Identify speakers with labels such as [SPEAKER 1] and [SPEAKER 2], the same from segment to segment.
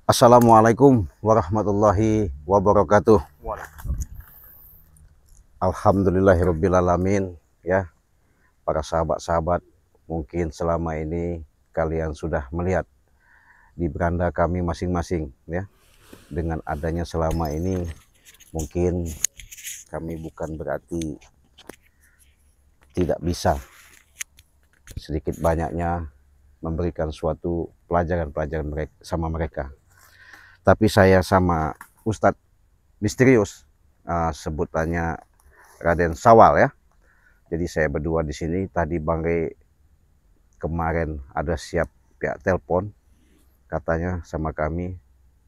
[SPEAKER 1] Assalamualaikum warahmatullahi wabarakatuh. Alhamdulillahirobbilalamin. Ya, para sahabat-sahabat, mungkin selama ini kalian sudah melihat di beranda kami masing-masing, ya. Dengan adanya selama ini, mungkin kami bukan berarti tidak bisa sedikit banyaknya memberikan suatu pelajaran-pelajaran sama mereka. Tapi saya sama Ustadz Misterius, sebutannya Raden Sawal, ya. Jadi saya berdua di sini. Tadi Bang Rey kemarin ada siap pihak telepon, katanya sama kami,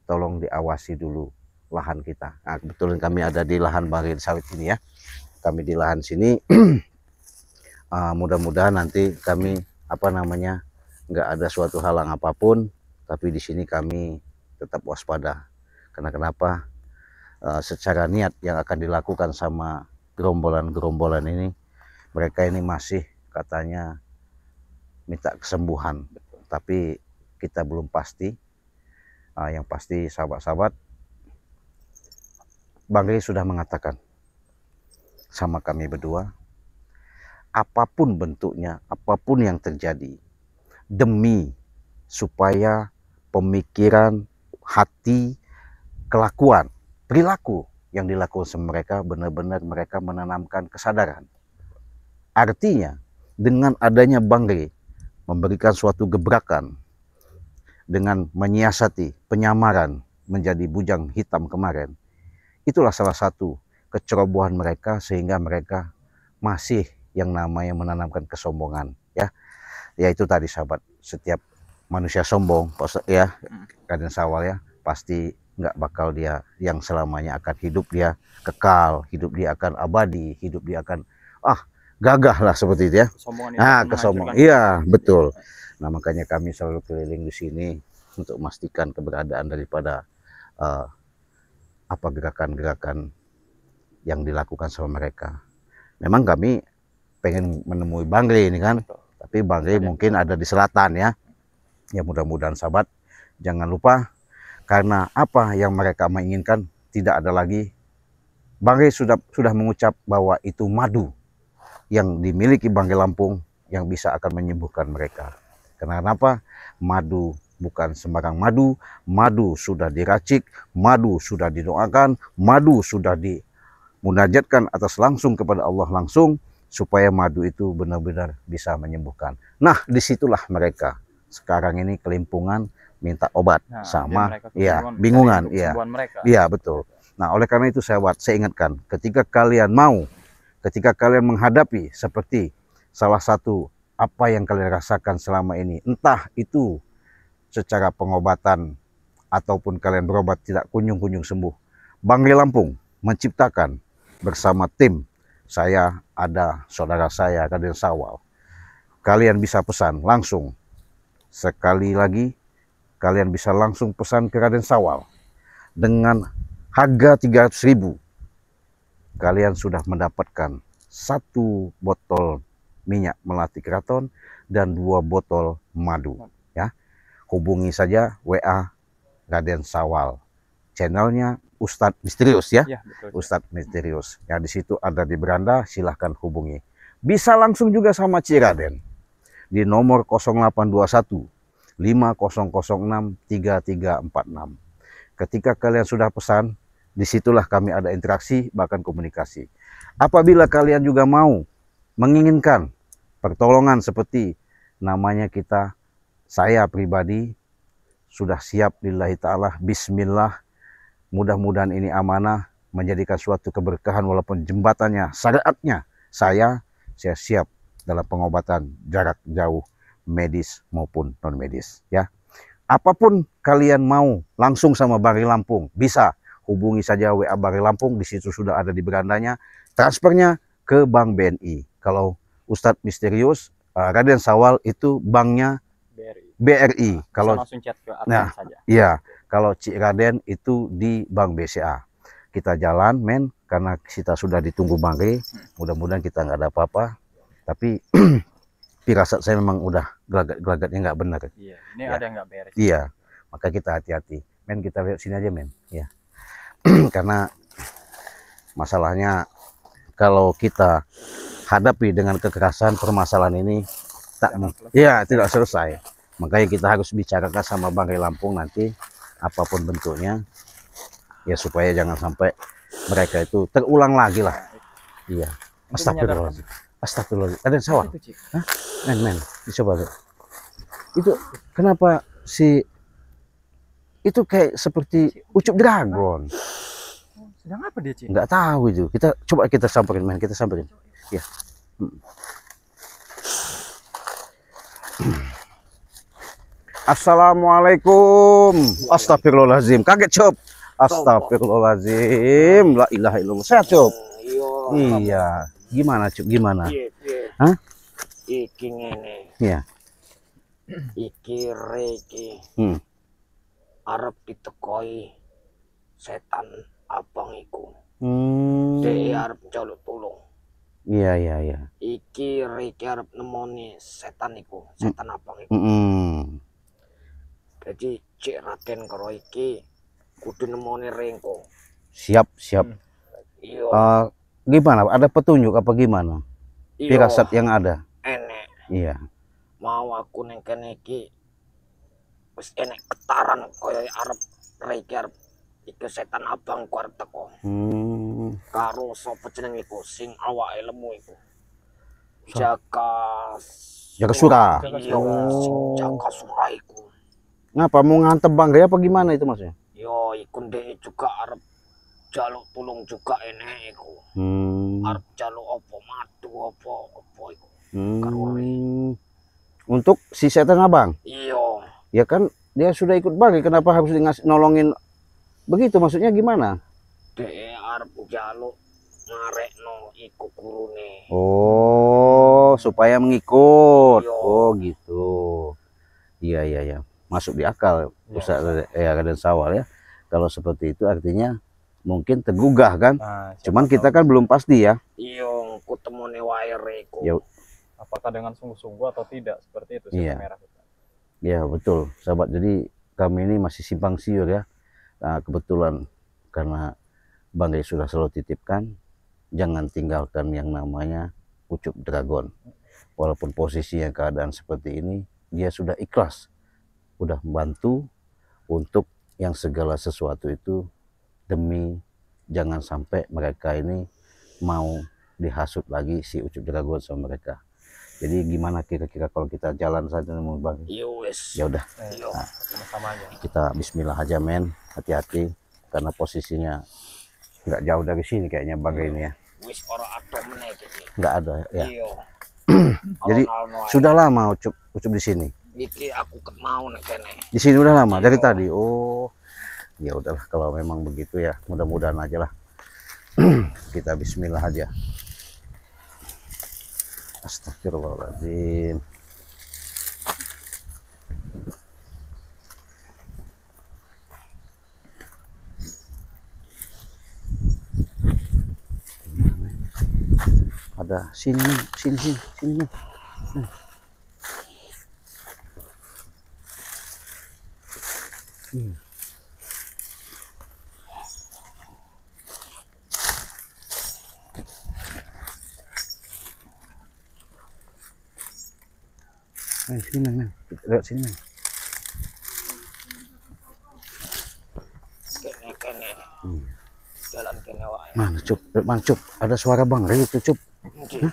[SPEAKER 1] tolong diawasi dulu lahan kita. Nah, kebetulan kami ada di lahan Bang Rey sawit ini, ya. Kami di lahan sini. Mudah-mudahan nanti kami nggak ada suatu halang apapun, tapi di sini kami tetap waspada. Karena kenapa? Secara niat yang akan dilakukan sama gerombolan-gerombolan ini, mereka ini masih katanya minta kesembuhan, tapi kita belum pasti. Yang pasti sahabat-sahabat, Bang Rey sudah mengatakan sama kami berdua, apapun bentuknya, apapun yang terjadi, demi supaya pemikiran, hati, kelakuan, perilaku yang dilakukan sama mereka benar-benar mereka menanamkan kesadaran. Artinya dengan adanya Bang Rey memberikan suatu gebrakan dengan menyiasati penyamaran menjadi bujang hitam kemarin, itulah salah satu kecerobohan mereka sehingga mereka masih yang namanya menanamkan kesombongan, ya. Yaitu tadi sahabat, setiap manusia sombong, ya, Raden Sawal, ya, pasti nggak bakal dia yang selamanya akan hidup dia kekal, hidup dia akan abadi, hidup dia akan gagah lah seperti itu, ya. Kesombongan. Iya, betul. Nah, makanya kami selalu keliling di sini untuk memastikan keberadaan daripada gerakan-gerakan yang dilakukan sama mereka. Memang kami pengen menemui Bang Rey ini kan, tapi Bang Rey mungkin ada di selatan, ya. Ya, mudah-mudahan sahabat jangan lupa, karena apa yang mereka menginginkan tidak ada lagi. Bang Rey sudah mengucap bahwa itu madu yang dimiliki Bang Rey Lampung yang bisa akan menyembuhkan mereka. Kenapa? Madu bukan sembarang madu, madu sudah diracik, madu sudah didoakan, madu sudah dimunajatkan atas langsung kepada Allah langsung, supaya madu itu benar-benar bisa menyembuhkan. Nah, disitulah mereka sekarang ini kelimpungan minta obat, sama bingungan, iya betul. Nah, oleh karena itu saya ingatkan, ketika kalian menghadapi seperti salah satu apa yang kalian rasakan selama ini, entah itu secara pengobatan ataupun kalian berobat tidak kunjung-kunjung sembuh, Bang Rey Lampung menciptakan bersama tim saya, ada saudara saya Raden Sawal. Kalian bisa pesan langsung. Sekali lagi, kalian bisa langsung pesan ke Raden Sawal dengan harga 300.000. Kalian sudah mendapatkan 1 botol minyak melati keraton dan 2 botol madu, ya. Hubungi saja WA Raden Sawal, channelnya Ustadz Misterius, ya, Ustadz Misterius. Ya, di situ ada di beranda, silahkan hubungi. Bisa langsung juga sama Ci Raden di nomor 0821 5006 3346. Ketika kalian sudah pesan, disitulah kami ada interaksi, bahkan komunikasi. Apabila kalian juga mau menginginkan pertolongan seperti namanya saya pribadi sudah siap lillahi ta'ala, bismillah. Mudah-mudahan ini amanah, menjadikan suatu keberkahan walaupun jembatannya, syariatnya saya siap dalam pengobatan jarak jauh, medis maupun non medis, ya. Apapun kalian mau langsung sama Bang Rey Lampung, bisa hubungi saja WA Bang Rey Lampung, di situ sudah ada di berandanya. Transfernya ke Bank BNI. Kalau Ustadz Misterius, Raden Sawal itu banknya BRI. Kalau langsung chat ke admin saja. Iya. Kalau Ci Raden itu di Bank BCA. Kita jalan, men, karena kita sudah ditunggu Bang Rey. Mudah-mudahan kita nggak ada apa-apa. Tapi firasat saya memang udah gelagatnya nggak benar. Iya, ini ya. Ada yang nggak beres. Iya, maka kita hati-hati. Men kita lihat sini aja men, ya. Karena masalahnya kalau kita hadapi dengan kekerasan, permasalahan ini tidak selesai. Makanya kita harus bicarakan sama Banggai Lampung nanti apapun bentuknya, ya supaya jangan sampai mereka itu terulang lagi lah. Iya. Astagfirullahaladzim. Astagfirullahaladzim. Ada sawah? Hah? Men, dicoba lihat. Itu kenapa si itu kayak seperti ucup dragon?
[SPEAKER 2] Sedang apa dia, Cik?
[SPEAKER 1] Nggak tahu itu. Kita samperin, men. Kita samperin. Ya. Assalamualaikum. Astagfirullahaladzim. Kaget, Cop. Astagfirullahaladzim. La ilaha illallah. Sehat, Cop? Iya. Gimana, Cop? Gimana? Hah?
[SPEAKER 3] Iki ngene.
[SPEAKER 1] Iya.
[SPEAKER 3] Iki reki. Arep ditekoi setan abang iku. Dek arep njaluk tulung.
[SPEAKER 1] Iya.
[SPEAKER 3] Iki reki arep nemoni setan iku, setan abang iku. Jadi Cik Raden karo iki kudu nemoni Rengko.
[SPEAKER 1] Siap.
[SPEAKER 3] Iya.
[SPEAKER 1] Gimana? Ada petunjuk apa gimana? Firasat yang ada?
[SPEAKER 3] Enek.
[SPEAKER 1] Iya.
[SPEAKER 3] Mau aku neng kene iki wis enek getaran kaya arep reki arep iki setan abang ku arep teko. Karo sapa jeneng iku sing awake lemu iku. Jaka
[SPEAKER 1] Sura.
[SPEAKER 3] Iya, sing Jaka Sura iku.
[SPEAKER 1] Ngapa mau ngantem Banggai apa gimana itu maksudnya?
[SPEAKER 3] Yo iku ndek juga arep jaluk tulung juga enek iku. Arep jaluk apa madu apa iku.
[SPEAKER 1] Untuk si setan abang?
[SPEAKER 3] Iya.
[SPEAKER 1] Ya kan dia sudah ikut Banggai, kenapa harus nolongin begitu? Maksudnya gimana?
[SPEAKER 3] Dek arep jaluk ngarekno iku gurune.
[SPEAKER 1] Oh, supaya mengikut.
[SPEAKER 3] Iya.
[SPEAKER 1] Oh gitu. Iya. Masuk di akal Ustaz Raden Sawal ya. Kalau seperti itu artinya mungkin tergugah kan. Cuman kita kan belum pasti ya.
[SPEAKER 3] Iya, ku temune wae iku.
[SPEAKER 1] Ya.
[SPEAKER 2] Apakah dengan sungguh-sungguh atau tidak, seperti itu
[SPEAKER 1] Iya.
[SPEAKER 2] merah.
[SPEAKER 1] Ya betul sahabat, jadi kami ini masih simpang siur ya. Nah, kebetulan karena Banggai sudah selalu titipkan, jangan tinggalkan yang namanya ucup dragon. Walaupun posisinya keadaan seperti ini, dia sudah ikhlas, udah membantu untuk yang segala sesuatu itu demi jangan sampai mereka ini mau dihasut lagi si ucup dragon sama mereka. Jadi gimana kira-kira kalau kita jalan saja mau Bang?
[SPEAKER 3] Ya wis.
[SPEAKER 1] Ya udah.
[SPEAKER 3] Nah,
[SPEAKER 1] kita bismillah aja men, hati-hati karena posisinya nggak jauh dari sini kayaknya Banggai ini ya.
[SPEAKER 3] Wis ora ada meneh iki.
[SPEAKER 1] Nggak ada ya.
[SPEAKER 3] Iya.
[SPEAKER 1] Jadi sudah lama ucup di sini.
[SPEAKER 3] Iki aku mau nek kene.
[SPEAKER 1] Di sini udah lama dari tadi. Oh. Ya udahlah kalau memang begitu ya, mudah-mudahan aja lah. Kita bismillah aja. Astagfirullahaladzim. Ada sini. Sini men. Lihat sini men.
[SPEAKER 3] Kene. Jalan kene wae.
[SPEAKER 1] Mana Cup? Ada suara Banggai itu Cup. Hah?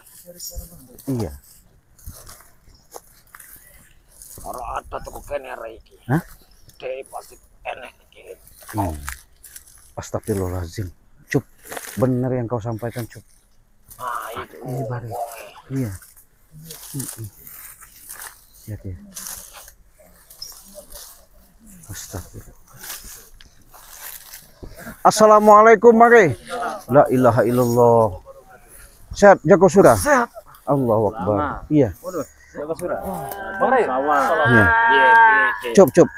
[SPEAKER 1] Iya.
[SPEAKER 3] Ora ada toko kene arek iki.
[SPEAKER 1] Hah?
[SPEAKER 3] Dek pasti enek iki.
[SPEAKER 1] Astagfirullahaladzim. Cup, benar yang kau sampaikan Cup.
[SPEAKER 3] Ah, itu.
[SPEAKER 1] Ini Bari. Iya. Lihat ya. Astagfirullah. Assalamualaikum Banggai. La ilaha illallah. Sehat Jaka Sura?
[SPEAKER 3] Sehat.
[SPEAKER 1] Allahu Akbar. Iya.
[SPEAKER 2] Jaka Sura. Bang Ray.
[SPEAKER 1] Iya.
[SPEAKER 3] Iya.
[SPEAKER 1] Cup.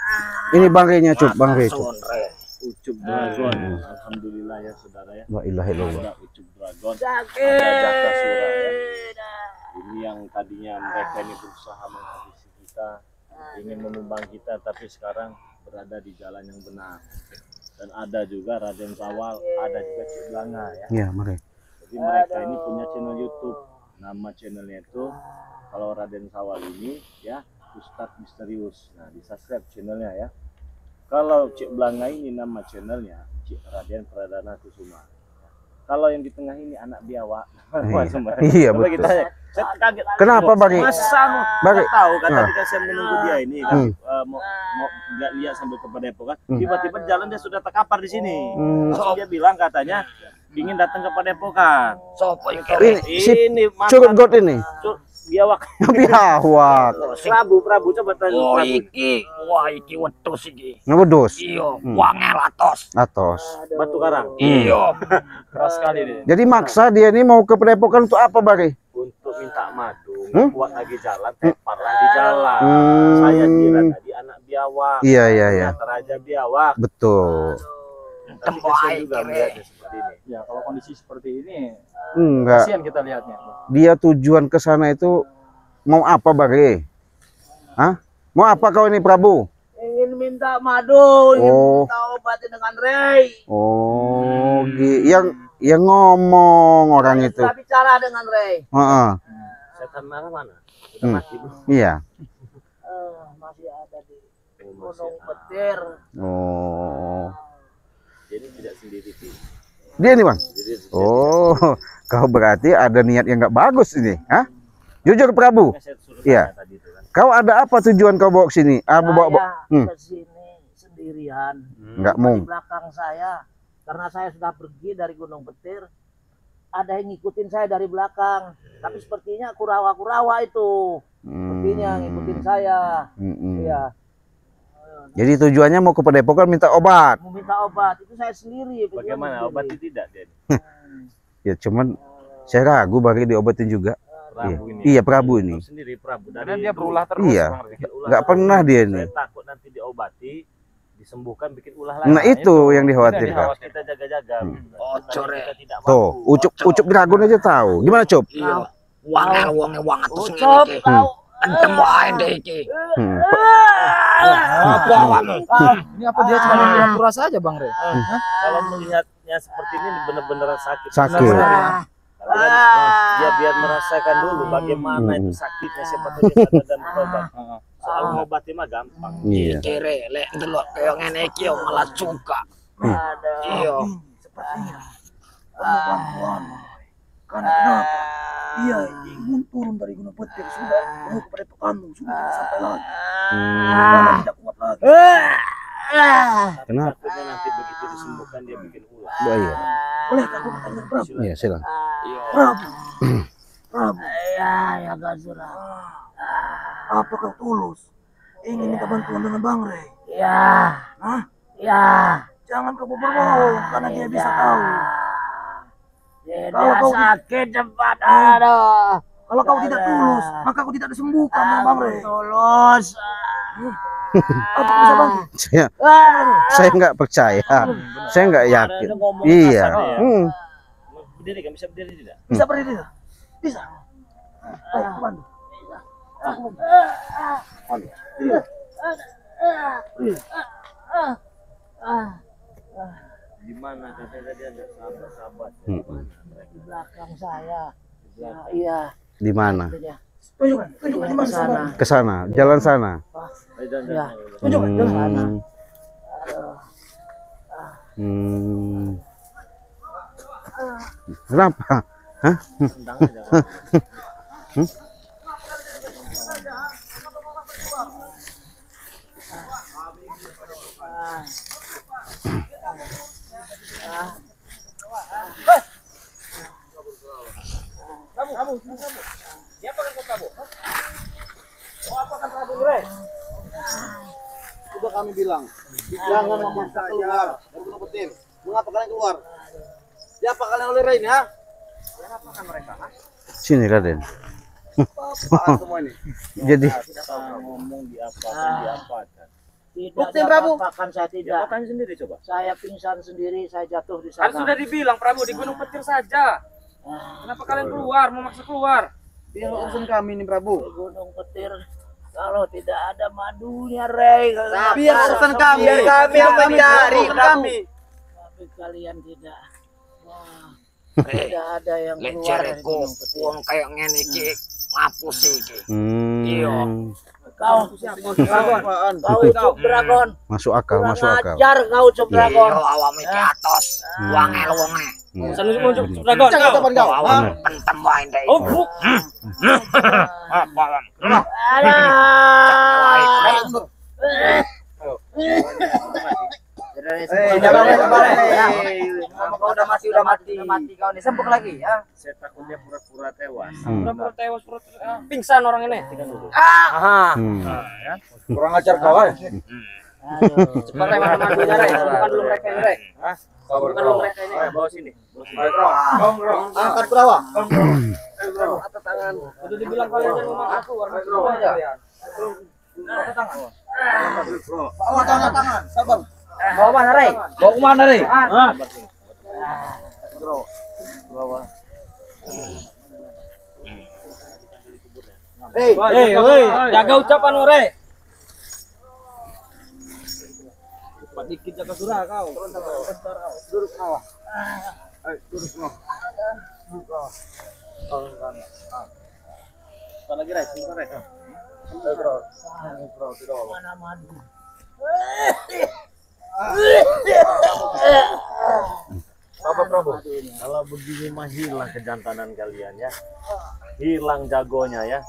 [SPEAKER 1] Ini Banggainya Cup, Banggai Cup.
[SPEAKER 4] Ucup dragon. Alhamdulillah ya saudara ya.
[SPEAKER 1] La ilaha illallah.
[SPEAKER 4] Ada ucup dragon. Ada Jaka Sura ya. Ini yang tadinya mereka ini berusaha menghabisi kita, ingin menumbang kita, tapi sekarang berada di jalan yang benar. Dan ada juga Raden Sawal, ada juga Cik Blanga ya.
[SPEAKER 1] Iya, mari.
[SPEAKER 4] Jadi mereka ini punya channel YouTube. Nama channelnya itu kalau Raden Sawal ini ya Ustadz Misterius. Nah, di subscribe channelnya ya. Kalau Cik Blanga ini nama channelnya Cik Raden Pradana Kusuma. Kalau yang di tengah ini anak biawak.
[SPEAKER 1] Iya,
[SPEAKER 4] Coba
[SPEAKER 1] betul.
[SPEAKER 4] kita saya kaget.
[SPEAKER 1] Kenapa, Bagi?
[SPEAKER 4] Masa
[SPEAKER 1] Bagi?
[SPEAKER 4] nggak tahu kan
[SPEAKER 1] Nah.
[SPEAKER 4] tadi kan saya menunggu dia ini kan mau nggak lihat sambil ke Depok kan. Tiba-tiba jalan dia sudah terkapar di sini. Langsung dia bilang katanya ingin datang ke Padepokan.
[SPEAKER 3] Sopo yang
[SPEAKER 1] Ini
[SPEAKER 4] Ini
[SPEAKER 1] curut got ini.
[SPEAKER 4] biawak.
[SPEAKER 1] Biawak.
[SPEAKER 4] Prabu coba tanya
[SPEAKER 3] Oh
[SPEAKER 4] Prabu.
[SPEAKER 3] iki, wah iki wedhus iki.
[SPEAKER 1] Ngewedus.
[SPEAKER 3] Iya, wangel atos.
[SPEAKER 1] Atos.
[SPEAKER 4] Batu Karang.
[SPEAKER 3] Iya.
[SPEAKER 2] Keras sekali dia.
[SPEAKER 1] Jadi maksa dia ini mau ke Padepokan untuk apa, Bagi?
[SPEAKER 4] Untuk minta madu, nggak kuat lagi jalan, teparlah di jalan.
[SPEAKER 1] Hmm.
[SPEAKER 4] Saya kira tadi anak biawak.
[SPEAKER 1] Iya, iya, iya.
[SPEAKER 4] Ternyata raja biawak.
[SPEAKER 1] Betul.
[SPEAKER 4] Tapi kasihan juga melihatnya seperti ini.
[SPEAKER 2] Ya kalau kondisi seperti ini
[SPEAKER 1] Enggak.
[SPEAKER 2] kasihan kita lihatnya.
[SPEAKER 1] Dia tujuan ke sana itu mau apa, Bagi? Hah? Mau apa kau ini, Prabu?
[SPEAKER 3] Ingin minta madu, ingin
[SPEAKER 1] Oh.
[SPEAKER 3] minta obat dengan Rey.
[SPEAKER 1] Oh, yang ngomong orang itu.
[SPEAKER 3] Sudah bicara dengan Rey.
[SPEAKER 1] Heeh.
[SPEAKER 4] Setan marah mana? Sudah mati belum?
[SPEAKER 1] Iya.
[SPEAKER 3] Masih ada di
[SPEAKER 4] Oh, masih
[SPEAKER 3] Gunung
[SPEAKER 4] ada.
[SPEAKER 3] Petir.
[SPEAKER 1] Oh.
[SPEAKER 4] Jadi tidak sendiri sih.
[SPEAKER 1] Dia nih, Bang.
[SPEAKER 4] Jadi
[SPEAKER 1] Oh, kau berarti ada niat yang nggak bagus ini, hah? Jujur, Prabu.
[SPEAKER 4] saya suruh
[SPEAKER 1] Iya.
[SPEAKER 4] tanya tadi itu kan.
[SPEAKER 1] Kau ada apa tujuan kau bawa ke sini? Bawa.
[SPEAKER 3] Saya ke sini sendirian.
[SPEAKER 1] Nggak
[SPEAKER 3] Di
[SPEAKER 1] mau.
[SPEAKER 3] belakang saya, karena saya sudah pergi dari Gunung Petir, ada yang ngikutin saya dari belakang. Tapi sepertinya kurawa-kurawa itu. Sepertinya ngikutin saya. Iya,
[SPEAKER 1] Jadi tujuannya mau ke Padepokan minta obat.
[SPEAKER 3] mau minta obat. Itu saya sendiri.
[SPEAKER 4] Bagaimana obatnya tidak dia?
[SPEAKER 1] Ya cuman saya ragu Bagi diobatin juga.
[SPEAKER 4] Prabu ini.
[SPEAKER 1] Iya, Prabu ini.
[SPEAKER 4] Tahu sendiri Prabu
[SPEAKER 2] Karena
[SPEAKER 4] dari
[SPEAKER 2] dia berulah terus.
[SPEAKER 1] Iya.
[SPEAKER 2] Bang Rey.
[SPEAKER 4] bikin ulah
[SPEAKER 1] Nggak
[SPEAKER 4] lagi.
[SPEAKER 1] pernah dia ini.
[SPEAKER 4] Saya takut nanti diobati, disembuhkan bikin ulah lagi.
[SPEAKER 1] Nah, itu yang dikhawatirkan.
[SPEAKER 4] Harus kita jaga-jaga.
[SPEAKER 3] Oh, core.
[SPEAKER 4] Kita tidak
[SPEAKER 1] Tuh,
[SPEAKER 4] mampu.
[SPEAKER 1] Ucup Dragon aja tahu. Gimana, Cup?
[SPEAKER 3] Iya. Wangel wonge wang atus
[SPEAKER 1] Ucap,
[SPEAKER 3] ngene iki. Entem wae deh iki.
[SPEAKER 1] Hmm.
[SPEAKER 3] Apa kamu?
[SPEAKER 2] Ini apa dia cuma pura-pura saja Bang Rey?
[SPEAKER 4] Kalau melihatnya seperti ini benar-benar sakit.
[SPEAKER 1] Sakit.
[SPEAKER 4] Benar-benar. Dia biar merasakan dulu bagaimana itu sakitnya, siapa tahu dia sadar dan berobat. Soal mengobati mah gampang.
[SPEAKER 1] Iya.
[SPEAKER 3] Kere lek ndelok kaya ngene iki yo malah suka. Iya.
[SPEAKER 5] Karena kenapa? Dia ingin turun dari Gunung Petir sudah mau kepada Pekanbaru sudah tidak sampai lagi. Karena tidak kuat lagi.
[SPEAKER 1] Kenapa?
[SPEAKER 4] Takutnya nanti begitu disembuhkan dia bikin ulah.
[SPEAKER 1] Oh, iya.
[SPEAKER 5] Bolehkah aku bertanya Prabu?
[SPEAKER 1] Iya, silakan.
[SPEAKER 5] Prabu, Prabu,
[SPEAKER 3] Ya, ya Gazura.
[SPEAKER 5] apakah tulus ingin minta bantuan dengan Bang Rey?
[SPEAKER 3] Ya.
[SPEAKER 5] Hah?
[SPEAKER 3] Ya.
[SPEAKER 5] Jangan kau berbohong karena dia bisa tahu.
[SPEAKER 3] Kalau kau sakit cepat, aduh.
[SPEAKER 5] Kalau kau tidak tulus, maka kau tidak disembuhkan dengan Bang Rey.
[SPEAKER 3] Tulus.
[SPEAKER 5] Apa bisa bantu?
[SPEAKER 1] Saya nggak percaya. Saya nggak yakin.
[SPEAKER 4] Ada ngomong
[SPEAKER 1] Iya.
[SPEAKER 4] kasar dia. Berdiri kan? Bisa berdiri tidak?
[SPEAKER 5] Bisa berdiri tidak? Bisa. Ayo, aku bantu. Aku bantu. Iya.
[SPEAKER 4] Di mana katanya tadi ada sahabat-sahabat?
[SPEAKER 3] Di belakang saya. Iya.
[SPEAKER 1] Di mana?
[SPEAKER 5] Tunjukkan, tunjukkan di mana
[SPEAKER 3] Sana.
[SPEAKER 5] sana.
[SPEAKER 1] Ke sana, jalan sana.
[SPEAKER 3] Ya.
[SPEAKER 5] Tunjukkan, jalan sana.
[SPEAKER 1] Hmm. Kenapa? Hah?
[SPEAKER 4] Tendang aja.
[SPEAKER 5] Sudah kami bilang, jangan memaksa keluar dari Gunung Petir. Mengapa kalian keluar? Siapa kalian oleh Rey ini, ha?
[SPEAKER 1] Sini, Raden.
[SPEAKER 5] Apaan semua ini?
[SPEAKER 1] Jadi
[SPEAKER 4] Ngomong diapakan.
[SPEAKER 3] Tidak
[SPEAKER 5] Buktiin, Prabu.
[SPEAKER 3] diapa-apakan, saya
[SPEAKER 4] Ya,
[SPEAKER 3] tidak.
[SPEAKER 4] makan sendiri coba.
[SPEAKER 3] Saya pingsan sendiri, saya jatuh di
[SPEAKER 2] Kan
[SPEAKER 3] sana.
[SPEAKER 2] sudah dibilang Prabu di Gunung Petir saja. Kenapa kalian keluar? Memaksa keluar?
[SPEAKER 5] Biar urusan kami ini, Prabu.
[SPEAKER 3] Di Gunung Petir
[SPEAKER 5] Kalau tidak ada madunya, Rey.
[SPEAKER 6] Biar urusan kami. Biar kami yang mencari kami.
[SPEAKER 5] Tapi kalian tidak. Wah, tidak ada yang
[SPEAKER 3] Lek
[SPEAKER 5] keluar dari
[SPEAKER 3] cereku
[SPEAKER 5] gunung petir.
[SPEAKER 3] wong kayak ngene iki ngapus iki. Iya.
[SPEAKER 5] Kau Cuk Dragon.
[SPEAKER 1] Masuk akal,
[SPEAKER 5] Kurang
[SPEAKER 1] masuk akal.
[SPEAKER 5] ajar kau Cuk
[SPEAKER 3] Iya,
[SPEAKER 5] Dragon.
[SPEAKER 3] awakmu iki atos. Wangel wonge.
[SPEAKER 2] Sanusi muncul dragon.
[SPEAKER 3] Awakmu pentem wae ndek.
[SPEAKER 2] Oh, buk.
[SPEAKER 3] Apa lan?
[SPEAKER 6] Kau udah mati kau nih. Sempuk lagi ya.
[SPEAKER 4] Saya takutnya pura-pura tewas.
[SPEAKER 2] Pura-pura tewas, pingsan orang ini.
[SPEAKER 6] Kurang ajar kau.
[SPEAKER 2] Cepat Rey, mana mandunya Rey. Bukan dulu mereka ini Rey. Bukan dulu mereka ini.
[SPEAKER 4] Bawa sini.
[SPEAKER 6] Angkat perawa.
[SPEAKER 2] Atas tangan. Udah dibilang kalian jangan ngomong aku, warna semua aja.
[SPEAKER 6] Bawa tangan. Sabar.
[SPEAKER 2] Bawa mana Rey? Bawa kemana Rey? Hei, jaga ucapan lu Rey. Cepat dikit jaga surah kau. Duduk bawah. Duduk bawah.
[SPEAKER 4] Apa lagi, Ray? Sebentar, Ray.
[SPEAKER 5] Mana madu?
[SPEAKER 4] Kalau begini mah hilang kejantanan kalian ya. Hilang jagonya ya.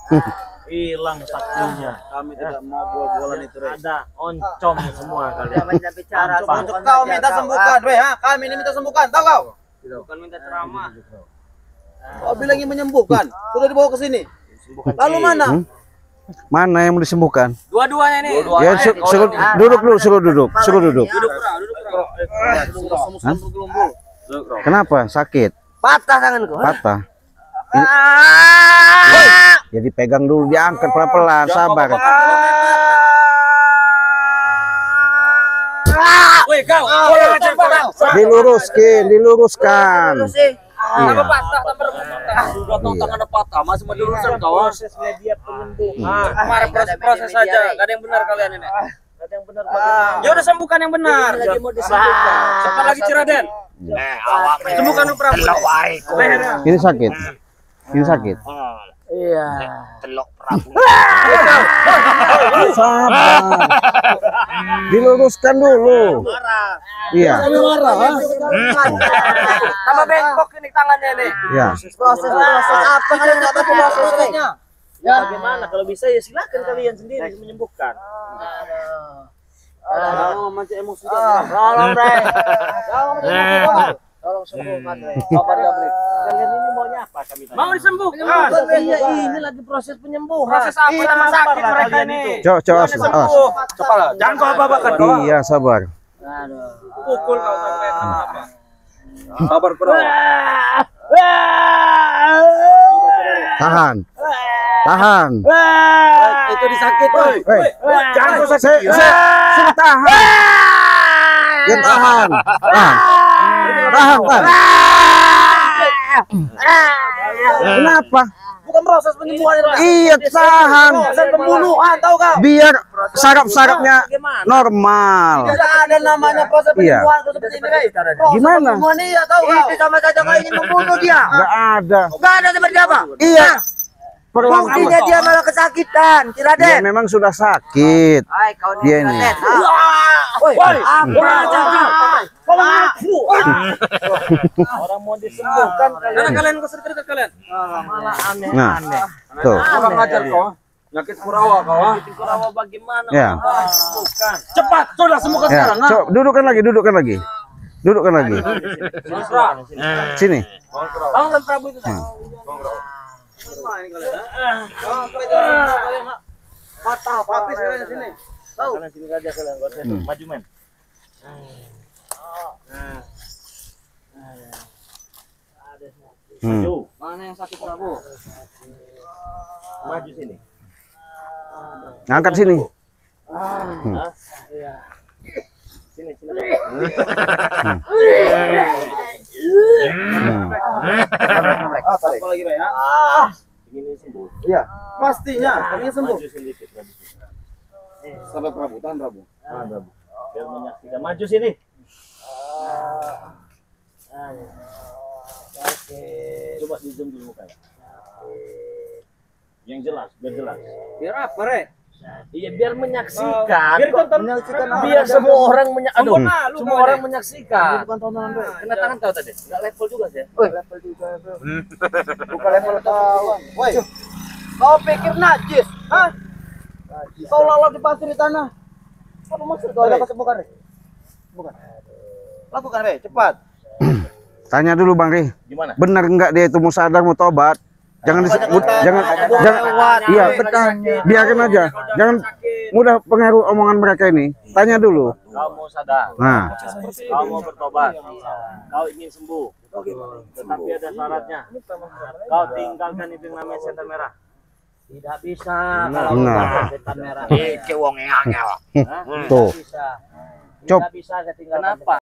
[SPEAKER 4] Hilang saktinya.
[SPEAKER 6] Kami tidak mau bola-bola itu.
[SPEAKER 4] Ada oncom semua kalian.
[SPEAKER 6] Jangan bicara.
[SPEAKER 4] Gampang.
[SPEAKER 6] Untuk kau minta sembuhkan, weh, ha? Kami ini minta sembuhkan, tahu kau?
[SPEAKER 2] Bukan minta ceramah.
[SPEAKER 6] Kau bilang ingin menyembuhkan, sudah dibawa ke sini. Lalu mana?
[SPEAKER 1] Mana yang mau disembuhkan?
[SPEAKER 2] Dua-duanya nih.
[SPEAKER 1] Ya, suruh duduk dulu, suruh duduk.
[SPEAKER 2] Duduk bro.
[SPEAKER 1] Kenapa? Sakit?
[SPEAKER 6] Patah tanganku.
[SPEAKER 1] Patah? Jadi pegang dulu, diangkat pelan-pelan, sabar.
[SPEAKER 2] Woi kau,
[SPEAKER 1] diluruskan. Iya.
[SPEAKER 2] tambah patah, tambah patah. Sudah tahu tangannya patah, masih mau dilurusan kawan.
[SPEAKER 4] Prosesnya dia penyembuhan.
[SPEAKER 2] Kemarin proses saja, gak ada yang benar kalian ini.
[SPEAKER 4] Ada yang benar bagaimana?
[SPEAKER 2] Ya udah sembuhkan yang benar.
[SPEAKER 5] Lagi mau disembuhkan.
[SPEAKER 2] Cepat lagi Ciraden.
[SPEAKER 3] Awakmu
[SPEAKER 2] Sembuhkan lu Prabu.
[SPEAKER 3] telok wae ku.
[SPEAKER 1] Ini sakit. Ini sakit.
[SPEAKER 5] Iya.
[SPEAKER 3] Telok Prabu.
[SPEAKER 1] Sabar. Diluruskan dulu. Iya.
[SPEAKER 2] Tambah bengkok ini tangannya nih.
[SPEAKER 1] Ya.
[SPEAKER 6] Proses apa kalian nggak tahu prosesnya?
[SPEAKER 4] Ya bagaimana? Kalau bisa ya silakan kalian sendiri menyembuhkan.
[SPEAKER 6] Macam emosi.
[SPEAKER 5] Tolong Rey. Tolong sembuhkan Rey.
[SPEAKER 2] Sabar Gabrik.
[SPEAKER 4] Kalian ini maunya apa kami tanya?
[SPEAKER 2] Mau disembuhkan.
[SPEAKER 5] Iya, ini lagi proses penyembuhan.
[SPEAKER 2] Proses apa sama sakit mereka ini?
[SPEAKER 1] Awas.
[SPEAKER 2] Cepat, jangan kau apa-apakan kau.
[SPEAKER 1] Iya, sabar.
[SPEAKER 5] Aduh.
[SPEAKER 2] Pukul kau sampai apa? Sabar bro.
[SPEAKER 1] Tahan. Tahan.
[SPEAKER 6] Itu disakit, woi.
[SPEAKER 2] Jangan kau sakit.
[SPEAKER 1] Suruh tahan. Jangan tahan. Tahan. Kenapa?
[SPEAKER 6] Bukan proses penyembuhan itu.
[SPEAKER 1] Iya, tahan.
[SPEAKER 6] Proses pembunuhan, tahu kau?
[SPEAKER 1] Biar saraf-sarafnya normal.
[SPEAKER 6] Tidak ada namanya proses
[SPEAKER 1] Iya.
[SPEAKER 6] penyembuhan seperti ini, Rey. Proses
[SPEAKER 1] Gimana?
[SPEAKER 6] pembunuhan iya, tahu kau? Itu sama saja kau ingin membunuh dia.
[SPEAKER 1] Nggak ada.
[SPEAKER 6] Enggak ada seperti apa?
[SPEAKER 1] Iya.
[SPEAKER 6] Buktinya dia malah kesakitan,
[SPEAKER 1] Dia
[SPEAKER 6] Ciraden.
[SPEAKER 1] memang sudah sakit.
[SPEAKER 6] Hai, kau
[SPEAKER 1] Dia ini.
[SPEAKER 6] Woi, apa aja kau?
[SPEAKER 4] Orang mau disembuhkan
[SPEAKER 2] Karena kalian kau cerita kalian.
[SPEAKER 4] malah aneh.
[SPEAKER 1] Nah, tuh.
[SPEAKER 2] Kurang ajar kau. Nyakit Kurawa kau.
[SPEAKER 4] Kurawa bagaimana?
[SPEAKER 1] Ya.
[SPEAKER 4] Sembuhkan.
[SPEAKER 2] Cepat, sudah sembuhkan
[SPEAKER 1] Ya,
[SPEAKER 2] sekarang.
[SPEAKER 1] coba dudukkan lagi. Sini.
[SPEAKER 2] Bangun Prabu itu.
[SPEAKER 6] Patah, habis kalian sini.
[SPEAKER 4] Kalian sini aja kalian, nggak usah maju men. Maju,
[SPEAKER 2] Mana yang sakit Prabu?
[SPEAKER 4] maju sini.
[SPEAKER 1] Ngangkat sini.
[SPEAKER 4] Sini.
[SPEAKER 2] Apa lagi Rey?
[SPEAKER 4] Ini sembuh.
[SPEAKER 6] Pastinya, kami sembuh.
[SPEAKER 4] Maju sedikit.
[SPEAKER 6] Sampai Prabu, tahan Prabu.
[SPEAKER 4] Nah, Prabu. Biar menyaksikan. Maju sini. Coba di zoom dulu mukanya. Yang jelas, biar jelas.
[SPEAKER 6] Biar apa, Re?
[SPEAKER 4] Iya, biar menyaksikan.
[SPEAKER 6] Biar
[SPEAKER 4] Kok
[SPEAKER 6] tonton.
[SPEAKER 5] Menyaksikan
[SPEAKER 4] biar semua orang
[SPEAKER 6] Aduh,
[SPEAKER 4] semua orang menyaksikan.
[SPEAKER 5] bukan tontonan Bre.
[SPEAKER 4] Kena tangan kau tadi. Enggak level juga sih.
[SPEAKER 5] Level juga Bro. Bukan level kawan.
[SPEAKER 6] Woi. Kau pikir najis? Hah? Kau lalap di pasir di tanah. Apa maksud kau, Re?
[SPEAKER 5] Bukan Re. Bukan.
[SPEAKER 6] Lakukan, Re, cepat.
[SPEAKER 1] Tanya dulu Bang Ri,
[SPEAKER 4] Gimana?
[SPEAKER 1] benar enggak dia itu mau sadar mau tobat? Jangan disebut, jangan iya, biarin aja. Jangan mudah pengaruh omongan mereka ini. Tanya dulu.
[SPEAKER 4] Kau mau sadar.
[SPEAKER 1] Nah,
[SPEAKER 4] Kau mau bertobat. Kau ingin sembuh. Tetapi ada syaratnya. Kau tinggalkan itu yang namanya setan merah.
[SPEAKER 3] Tidak bisa kalau
[SPEAKER 1] Nah.
[SPEAKER 3] bukan setan merah.
[SPEAKER 6] Iki wong angel.
[SPEAKER 1] tuh.
[SPEAKER 3] Bisa.
[SPEAKER 1] Cop.
[SPEAKER 3] Tidak bisa saya tinggalkan.
[SPEAKER 6] Kenapa?